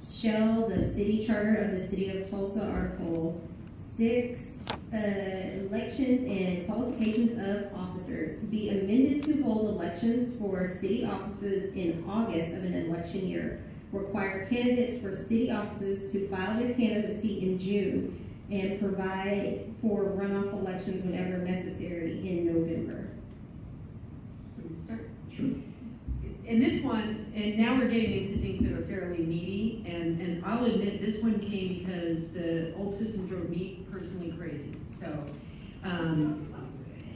shall the city charter of the City of Tulsa, Article 6, elections and qualifications of officers, be amended to hold elections for city offices in August of an election year, require candidates for city offices to file their candidacy in June, and provide for runoff elections whenever necessary in November. Can we start? Sure. In this one, and now we're getting into things that are fairly meaty, and I'll admit this one came because the old system drove me personally crazy. So,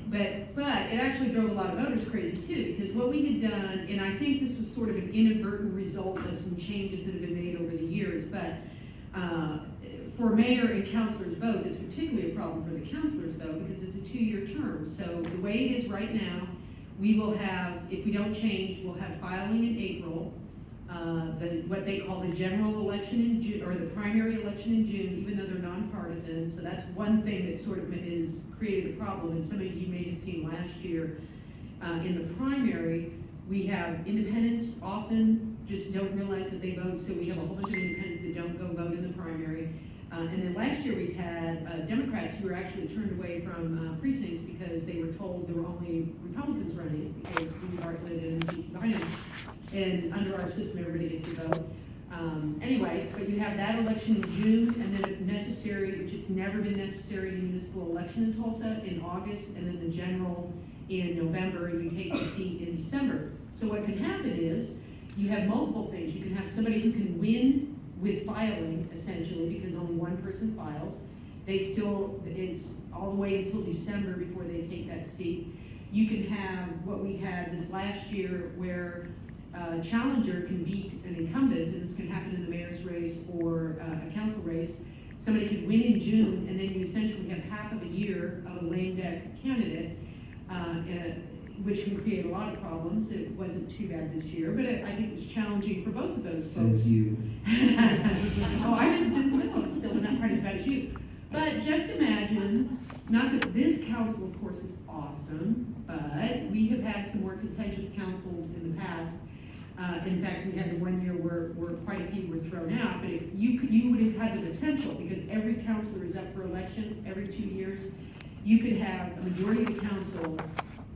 but it actually drove a lot of voters crazy too, because what we had done, and I think this was sort of an inadvertent result of some changes that have been made over the years, but for mayor and councilors both, it's particularly a problem for the councilors though, because it's a 2-year term. So the way it is right now, we will have, if we don't change, we'll have filing in April, what they call the general election in June, or the primary election in June, even though they're nonpartisan. So that's one thing that sort of is created a problem, and some of you may have seen last year in the primary, we have independents often just don't realize that they vote, so we have a whole bunch of independents that don't go vote in the primary. And then last year we had Democrats who were actually turned away from precincts because they were told there were only Republicans running because Steve Bartlett and Bynum, and under our system everybody gets to vote. Anyway, but you have that election in June, and then if necessary, which it's never been necessary in a municipal election in Tulsa, in August, and then the general in November, and you take the seat in December. So what can happen is you have multiple things. You can have somebody who can win with filing, essentially, because only one person files. It's all the way until December before they take that seat. You can have what we had this last year where a challenger can beat an incumbent, and this can happen in the mayor's race or a council race. Somebody could win in June, and then you essentially have half of a year of a lame duck candidate, which can create a lot of problems. It wasn't too bad this year, but I think it was challenging for both of those folks. Says you. Oh, I was in the middle. It's still not quite as bad as you. But just imagine, not that this council, of course, is awesome, but we have had some more contentious councils in the past. In fact, we had the one year where quite a few were thrown out, but if you would have had the potential, because every councilor is up for election every 2 years, you could have a majority of the council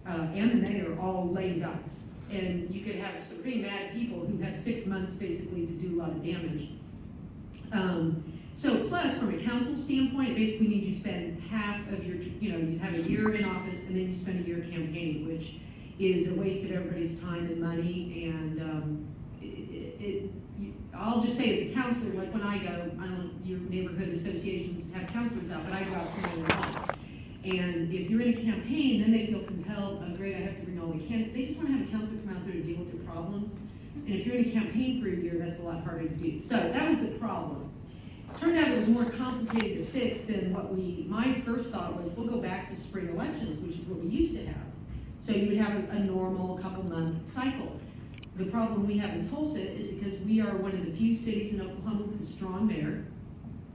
and the mayor all lame ducks. And you could have some pretty mad people who had 6 months basically to do a lot of damage. So plus, from a council standpoint, it basically means you spend half of your, you have a year in office and then you spend a year campaigning, which is a waste of everybody's time and money. And I'll just say as a counselor, like when I go, I don't know, your neighborhood associations have counselors out, but I go out for my own. And if you're in a campaign, then they feel compelled, great, I have to bring all the candidates. They just want to have a counselor come out there to deal with their problems. And if you're in a campaign for a year, that's a lot harder to do. So that was the problem. Turned out it was more complicated to fix than my first thought was, we'll go back to spring elections, which is what we used to have. So you would have a normal couple-month cycle. The problem we have in Tulsa is because we are one of the few cities in Oklahoma with a strong mayor.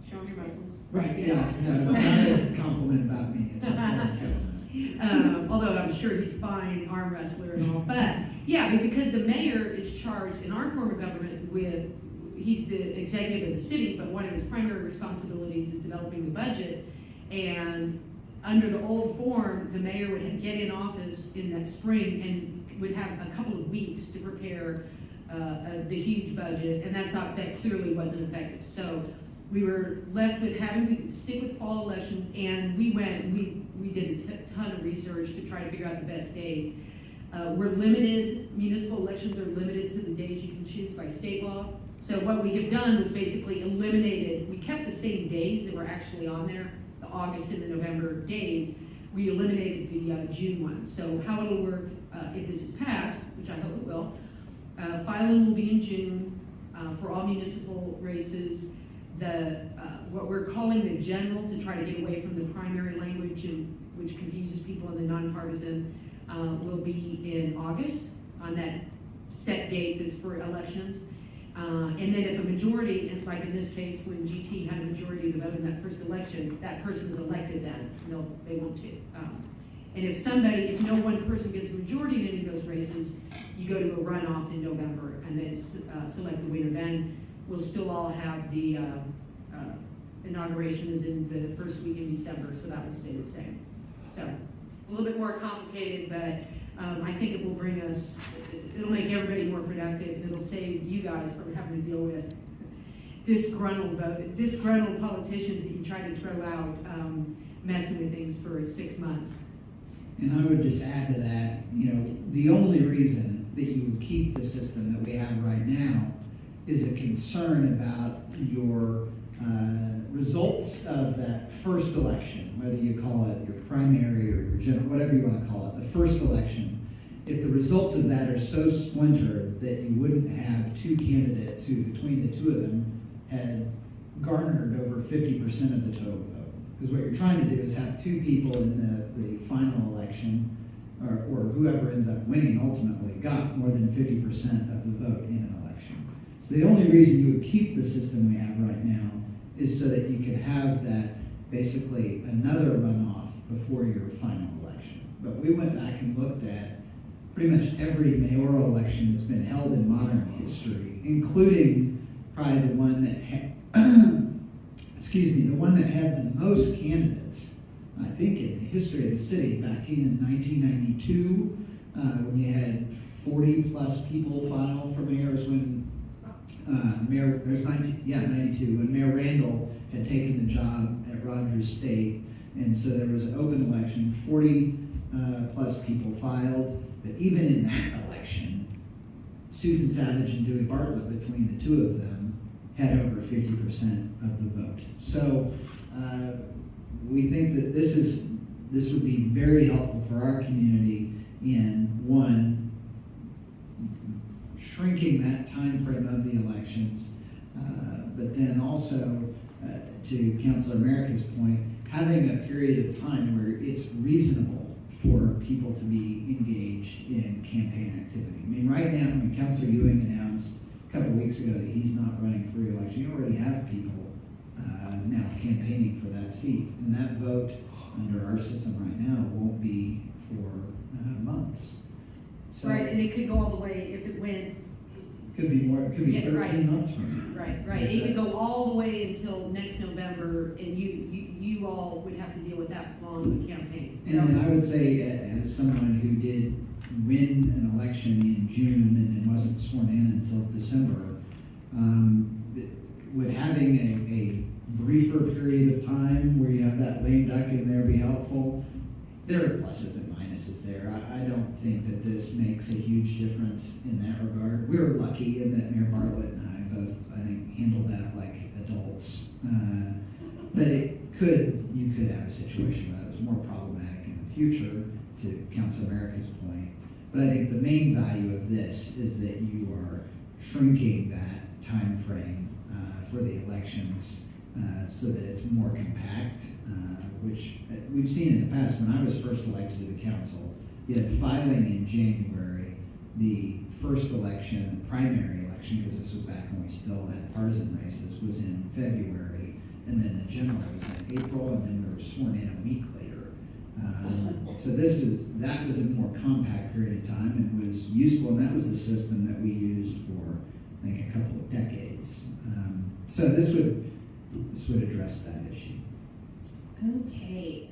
Show me your muscles. Right, yeah, no, it's not a compliment about me, it's a compliment. Although I'm sure he's fine, arm wrestler and all. But yeah, because the mayor is charged in our form of government with, he's the executive of the city, but one of his primary responsibilities is developing the budget. And under the old form, the mayor would get in office in that spring and would have a couple of weeks to prepare the huge budget, and that clearly wasn't effective. So we were left with having to stick with fall elections, and we did a ton of research to try to figure out the best days. We're limited, municipal elections are limited to the days you can choose by state law. So what we have done was basically eliminated, we kept the same days that were actually on there, the August and the November days. We eliminated the June ones. So how it'll work if this is passed, which I hope it will, filing will be in June for all municipal races. What we're calling the general, to try to get away from the primary language, which confuses people in the nonpartisan, will be in August on that set date that's for elections. And then if a majority, and like in this case, when GT had a majority of the vote in that first election, that person is elected then. They won't do. And if no one person gets a majority in any of those races, you go to a runoff in November and then select the winner then. we'll still all have the inauguration is in the first week in December, so that will stay the same. So, a little bit more complicated, but I think it will bring us, it'll make everybody more productive, and it'll save you guys from having to deal with disgruntled politicians that you try to throw out, messing with things for 6 months. And I would just add to that, the only reason that you would keep the system that we have right now is a concern about your results of that first election, whether you call it your primary or your general, whatever you want to call it, the first election. If the results of that are so splintered that you wouldn't have two candidates who, between the two of them, had garnered over 50% of the total vote. Because what you're trying to do is have two people in the final election, or whoever ends up winning ultimately, got more than 50% of the vote in an election. So the only reason you would keep the system we have right now is so that you could have that basically another runoff before your final election. But we went back and looked at pretty much every mayoral election that's been held in modern history, including probably the one that had, the one that had the most candidates, I think, in the history of the city back in 1992, when you had 40 plus people file for mayors when 92, when Mayor Randall had taken the job at Rogers State. And so there was an open election, 40 plus people filed, but even in that election, Susan Savage and Dewey Bartlett, between the two of them, had over 50% of the vote. So we think that this would be very helpful for our community in, one, shrinking that time frame of the elections, but then also, to Councilor America's point, having a period of time where it's reasonable for people to be engaged in campaign activity. I mean, right now, when Councilor Ewing announced a couple weeks ago that he's not running for re-election, you already have people now campaigning for that seat. And that vote under our system right now won't be for months. So Right, and it could go all the way, if it went. Could be more, it could be Yeah, 13 right. months from now. Right. It could go all the way until next November, and you all would have to deal with that long of a campaign. And then I would say, as someone who did win an election in June and then wasn't sworn in until December, would having a briefer period of time where you have that lame duck in there be helpful? There are pluses and minuses there. I don't think that this makes a huge difference in that regard. We were lucky in that Mayor Bartlett and I both, I think, handled that like adults. But you could have a situation where that was more problematic in the future, to Council America's point. But I think the main value of this is that you are shrinking that time frame for the elections so that it's more compact, which we've seen in the past. When I was first elected to the council, you had filing in January, the first election, the primary election, because this was back when we still had partisan races, was in February, and then the general was in April, and then we were sworn in a week later. So that was a more compact period of time and was useful, and that was the system that we used for, I think, a couple of decades. So this would address that issue. Okay,